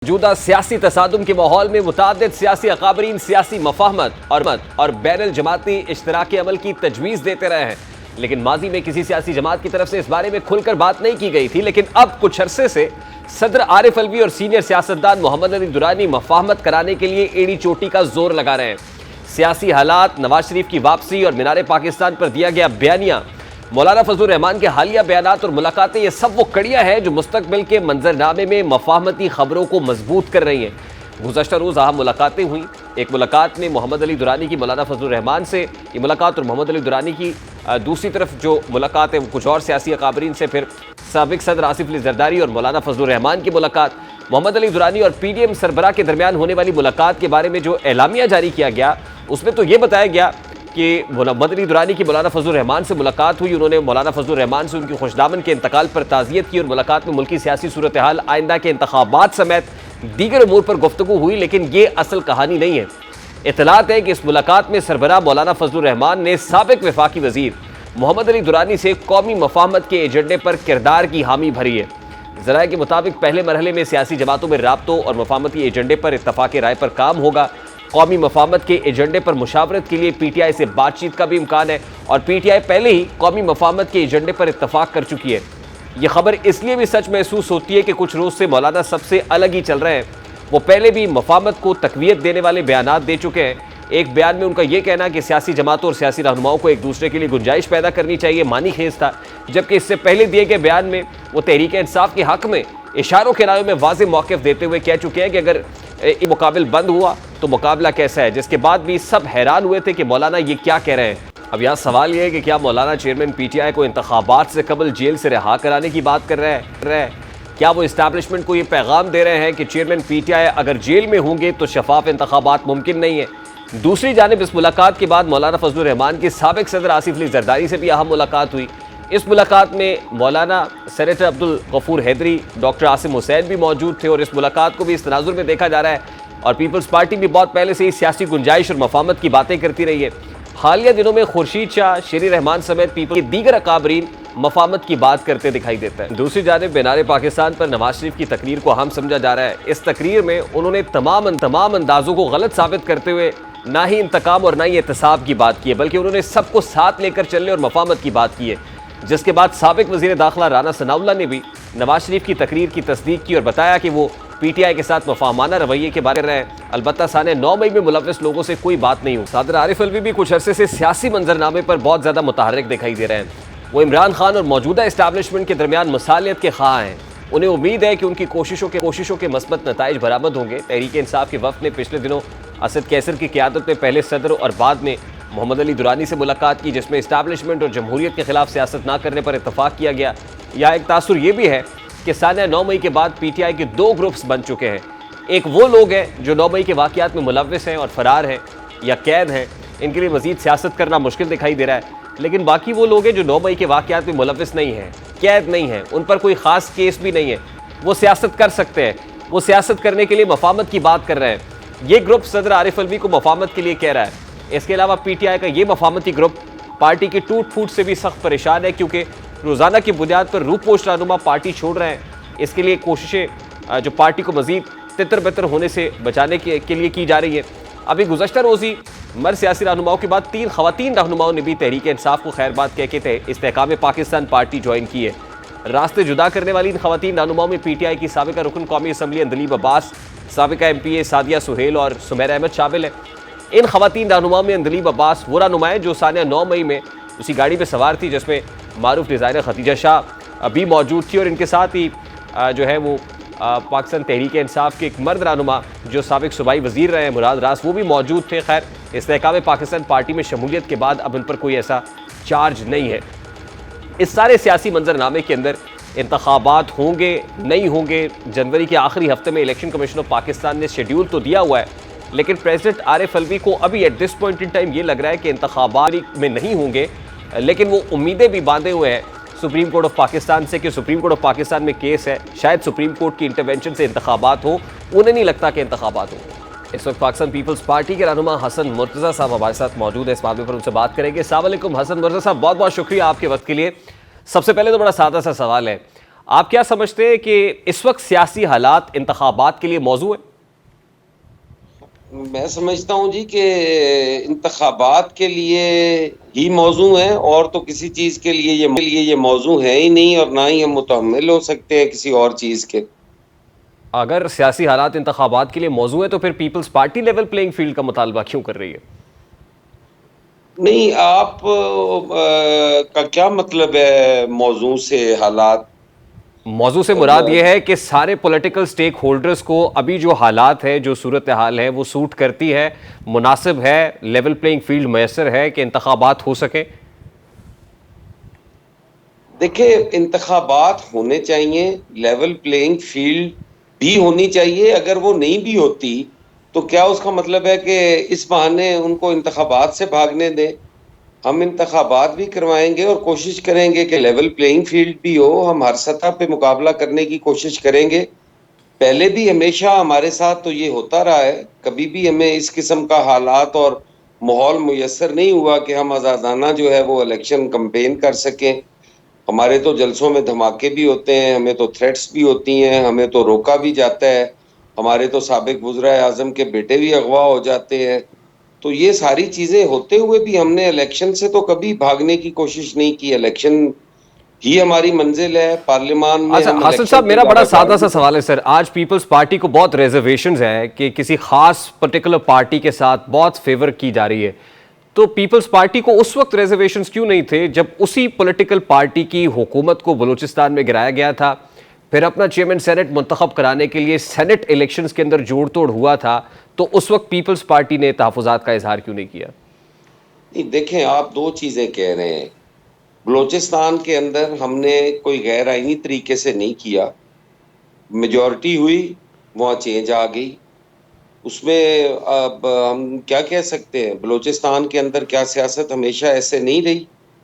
मौजूदा सियासी तसादुम के माहौल में मुतादिद सियासी अकाबरीन सियासी मफाहमत और बैनुल जमाती इश्तराकी अमल की तजवीज़ देते रहे हैं, लेकिन माजी में किसी सियासी जमात की तरफ से इस बारे में खुलकर बात नहीं की गई थी। लेकिन अब कुछ अरसे से सदर आरिफ अलवी और सीनियर सियासतदान मोहम्मद अली दुरानी मफाहमत कराने के लिए एड़ी चोटी का जोर लगा रहे हैं। सियासी हालात, नवाज शरीफ की वापसी और मीनार पाकिस्तान पर दिया गया बयानिया, मौलाना फजलुर रहमान के हालिया बयानात और मुलाकातें, ये सब वो कड़ियाँ हैं जो मुस्तकबिल के मंजरनामे में मफाहमती खबरों को मजबूत कर रही हैं। गुज़श्ता रोज़ अहम मुलाकातें हुई। एक मुलाकात में मोहम्मद अली दुरानी की मौलाना फजलुर रहमान से ये मुलाकात, और मोहम्मद अली दुरानी की दूसरी तरफ जो मुलाकात है वो कुछ और सियासी अकाबरीन से, फिर साबिक सदर आसिफ अली जरदारी और मौलाना फजलुर रहमान की मुलाकात। मोहम्मद अली दुरानी और PDM सरबराह के दरमियान होने वाली मुलाकात के बारे में जो एलामिया जारी किया गया, उसमें तो ये बताया गया कि मोहम्मद अली दुरानी की मौलाना फजलुर रहमान से मुलाकात हुई। उन्होंने मौलाना फजलुर रहमान से उनकी खुशदामन के इंतकाल पर ताज़ियत की और मुलाकात में मुल्की सियासी सूरत हाल, आइंदा के इंतखाबात समेत दीगर अमूर पर गुफ्तगू हुई। लेकिन ये असल कहानी नहीं है। इतलात है कि इस मुलाकात में सरबराह मौलाना फजलुर रहमान ने साबिक वफाकी वजीर मोहम्मद अली दुरानी से कौमी मफाहमत के एजेंडे पर किरदार की हामी भरी है। ज़राए के मुताबिक पहले मरहले में सियासी जमातों में राब्तों और मफाहमती एजेंडे पर इत्तफाक राय पर काम होगा। कौमी मफाहमत के एजेंडे पर मुशावरत के लिए PTI से बातचीत का भी इम्कान है, और PTI पहले ही कौमी मफाहमत के एजेंडे पर इत्तफाक कर चुकी है। ये खबर इसलिए भी सच महसूस होती है कि कुछ रोज़ से मौलाना सबसे अलग ही चल रहे हैं। वो पहले भी मफाहमत को तकवीयत देने वाले बयानात दे चुके हैं। एक बयान में उनका यह कहना कि सियासी जमातों और सियासी रहनुमाओं को एक दूसरे के लिए गुंजाइश पैदा करनी चाहिए मानी खेज था, जबकि इससे पहले दिए गए बयान में वो तहरीक इंसाफ के हक में इशारों के नायों में वाज़ेह मौक़िफ़ देते हुए कह चुके हैं कि अगर ये मुकाबिल बंद हुआ तो मुकाबला कैसा है, जिसके बाद भी सब हैरान हुए थे कि मौलाना ये क्या कह रहे हैं। अब यहाँ सवाल ये है कि क्या मौलाना चेयरमैन PTI को इंतखाबात से कबल जेल से रिहा कराने की बात कर रहे हैं? क्या वो इस्टेब्लिशमेंट को ये पैगाम दे रहे हैं कि चेयरमैन PTI अगर जेल में होंगे तो शफाफ इंतखाबात मुमकिन नहीं है? दूसरी जानिब इस मुलाकात के बाद मौलाना फजलुर रहमान के साबिक सदर आसिफ अली जरदारी से भी अहम मुलाकात हुई। इस मुलाकात में मौलाना सेनेटर अब्दुल गफूर हैदरी, डॉक्टर आसिम हुसैन भी मौजूद थे, और इस मुलाकात को भी इस तनाजुर में देखा जा रहा है। और पीपल्स पार्टी भी बहुत पहले से ही सियासी गुंजाइश और मफाहमत की बातें करती रही है। हालिया दिनों में खुर्शीद शाह, शेरी रहमान समेत पीपल के दीगर अकाबरीन मफाहमत की बात करते दिखाई देता है। दूसरी जानिब मीनार पाकिस्तान पर नवाज शरीफ की तकरीर को अहम समझा जा रहा है। इस तकरीर में उन्होंने तमाम अंदाजों को गलत साबित करते हुए ना ही इंतकाम और ना ही एहतसाब की बात की है, बल्कि उन्होंने सबको साथ लेकर चलने और मफाहमत की बात की है। जिसके बाद साबिक वज़ीर दाखिला राना सनाउल्लाह ने भी नवाज शरीफ की तकरीर की तस्दीक की और बताया कि वो PTI के साथ मफाहमाना रवैये के बारे में रहे हैं। अलबत्ता साने 9 मई में मुलव्वस लोगों से कोई बात नहीं हुई। सदर आरिफ अलवी भी कुछ अरसे से सियासी मंजरनामे पर बहुत ज़्यादा मुतहर्रिक दिखाई दे रहे हैं। वो इमरान खान और मौजूदा इस्टेब्लिशमेंट के दरमियान मसालियत के ख़्वाह हैं। उन्हें उम्मीद है कि उनकी कोशिशों के मस्बत नताइज बरामद होंगे। तहरीक इंसाफ के वफ़द ने पिछले दिनों असद कैसर की क़यादत में पहले सदर और बाद में मोहम्मद अली दुरानी से मुलाकात की, जिसमें इस्टेब्लिशमेंट और जमहूरियत के खिलाफ सियासत ना करने पर इत्तफाक किया गया। या एक तासुर ये भी है कि साने 9 मई के बाद PTI के 2 ग्रुप्स बन चुके हैं। एक वो लोग हैं जो 9 मई के वाक़यात में मुलव्वस हैं और फ़रार हैं या कैद हैं, इनके लिए मज़ीद सियासत करना मुश्किल दिखाई दे रहा है। लेकिन बाकी वो लोग हैं जो 9 मई के वाक़यात में मुलव्वस नहीं हैं, कैद नहीं हैं, उन पर कोई ख़ास केस भी नहीं है, वो सियासत कर सकते हैं। वो सियासत करने के लिए मफाहमत की बात कर रहे हैं। ये ग्रुप सदर आरिफ अलवी को मफाहमत के लिए कह रहा है। इसके अलावा PTI का ये मफाहमती ग्रुप पार्टी की टूट फूट से भी सख्त परेशान है, क्योंकि रोज़ाना की बुनियाद पर रूपोश रहनुमा पार्टी छोड़ रहे हैं। इसके लिए कोशिशें जो पार्टी को मज़ीद तितर बितर होने से बचाने के लिए की जा रही है। अभी गुज़श्ता रोज़ी मर सियासी रहनुमाओं के बाद 3 ख़वातीन रहनुमाओं ने भी तहरीक इंसाफ को खैरबाद कह के इस्तेहकाम पाकिस्तान पार्टी ज्वाइन की है। रास्ते जुदा करने वाली इन ख़वातीन रहनुमाओं में PTI की साबिका रुकन कौमी असम्बली अंदलीब अब्बास, साबिका MPA सादिया सुहेल और सुमैरा अहमद शामिल है। इन ख़वातीन रहनुमाओं में अंदलीब अब्बास वो रहनुमा है जो सानिया 9 मई में उसी गाड़ी में सवार थी जिसमें मारूफ डिज़ाइनर खतीजा शाह भी मौजूद थी, और इनके साथ ही जो है वो पाकिस्तान तहरीक इंसाफ के एक मर्द रहनुमा जो साबिक सूबाई वज़ीर रहे हैं मुराद रास, वो भी मौजूद थे। खैर, इस्तेहकाम पाकिस्तान पार्टी में शमूलियत के बाद अब इन पर कोई ऐसा चार्ज नहीं है। इस सारे सियासी मंजरनामे के अंदर इंतखाबात होंगे नहीं होंगे, जनवरी के आखिरी हफ्ते में इलेक्शन कमीशन ऑफ पाकिस्तान ने शेड्यूल तो दिया हुआ है, लेकिन प्रेसिडेंट आरिफ अलवी को अभी at this point in time ये लग रहा है कि इंतखाबात में नहीं होंगे। लेकिन वो उम्मीदें भी बांधे हुए हैं सुप्रीम कोर्ट ऑफ पाकिस्तान से कि सुप्रीम कोर्ट ऑफ पाकिस्तान में केस है, शायद सुप्रीम कोर्ट की इंटरवेंशन से इंतखाबात हो। उन्हें नहीं लगता कि इंतखाबात हो। इस वक्त पाकिस्तान पीपल्स पार्टी के रहनुमा हसन मुर्तज़ा साहब हमारे साथ मौजूद है। इस मामले पर उनसे बात करेंगे। अस्सलाम वालेकुम हसन मुर्तज़ा साहब, बहुत बहुत शुक्रिया आपके वक्त के लिए। सबसे पहले तो बड़ा सादा सा सवाल है, आप क्या समझते हैं कि इस वक्त सियासी हालात इंतखाबात के लिए मौजू है? मैं समझता हूँ जी कि इंतखाबात के लिए ही मौजू है, और तो किसी चीज के लिए ये मौजू है ही नहीं, और ना ही हम मुतहम्मिल हो सकते हैं किसी और चीज के। अगर सियासी हालात इंतखाबात के लिए मौजू है तो फिर People's Party level playing field का मुतालबा क्यों कर रही है? नहीं, आप का क्या मतलब है मौजू से? हालात मौजू से मुराद यह है कि सारे पॉलिटिकल स्टेक होल्डर्स को अभी जो हालात है, जो सूरत हाल है, वो सूट करती है, मुनासिब है, लेवल प्लेइंग फील्ड मैसर है कि इंतखाबात हो सके। देखिए, इंतखाबात होने चाहिए, लेवल प्लेइंग फील्ड भी होनी चाहिए। अगर वो नहीं भी होती तो क्या उसका मतलब है कि इस बहाने उनको इंतखाबात से भागने दें? हम इंतखाबात भी करवाएंगे और कोशिश करेंगे कि लेवल प्लेइंग फील्ड भी हो। हम हर सतह पे मुकाबला करने की कोशिश करेंगे। पहले भी हमेशा हमारे साथ तो ये होता रहा है, कभी भी हमें इस किस्म का हालात और माहौल मुयस्सर नहीं हुआ कि हम आज़ादाना जो है वो इलेक्शन कैंपेन कर सकें। हमारे तो जलसों में धमाके भी होते हैं, हमें तो थ्रेट्स भी होती हैं, हमें तो रोका भी जाता है, हमारे तो साबिक वज़ीर आज़म के बेटे भी अगवा हो जाते हैं। तो ये सारी चीजें होते हुए भी हमने इलेक्शन से तो कभी भागने की कोशिश नहीं की। इलेक्शन ही हमारी मंजिल है। पार्लियामान में अच्छा हम हासिल इलेक्शन साहब, की मेरा बड़ा लड़ाई सादा सा भी सवाल है सर। आज पीपल्स पार्टी को बहुत रिजर्वेशंस है कि किसी खास पर्टिकुलर पार्टी के साथ बहुत फेवर की जा रही है, तो पीपल्स पार्टी को उस वक्त रिजर्वेशंस क्यों नहीं थे जब उसी पॉलिटिकल पार्टी की हुकूमत को बलूचिस्तान में गिराया गया था, फिर अपना चेयरमैन सेनेट मुंतखब कराने के लिए सेनेट इलेक्शंस के अंदर जोड़ तोड़ हुआ था, तो उस वक्त पीपल्स पार्टी ने तहफुजात का इजहार क्यों नहीं किया? नहीं, देखें, आप दो चीजें कह रहे हैं। बलूचिस्तान के अंदर हमने कोई गैर आईनी तरीके से नहीं किया। मेजॉरिटी हुई, वहां चेंज आ गई। उसमें अब हम क्या कह सकते हैं? बलूचिस्तान के अंदर क्या सियासत हमेशा ऐसे नहीं रही?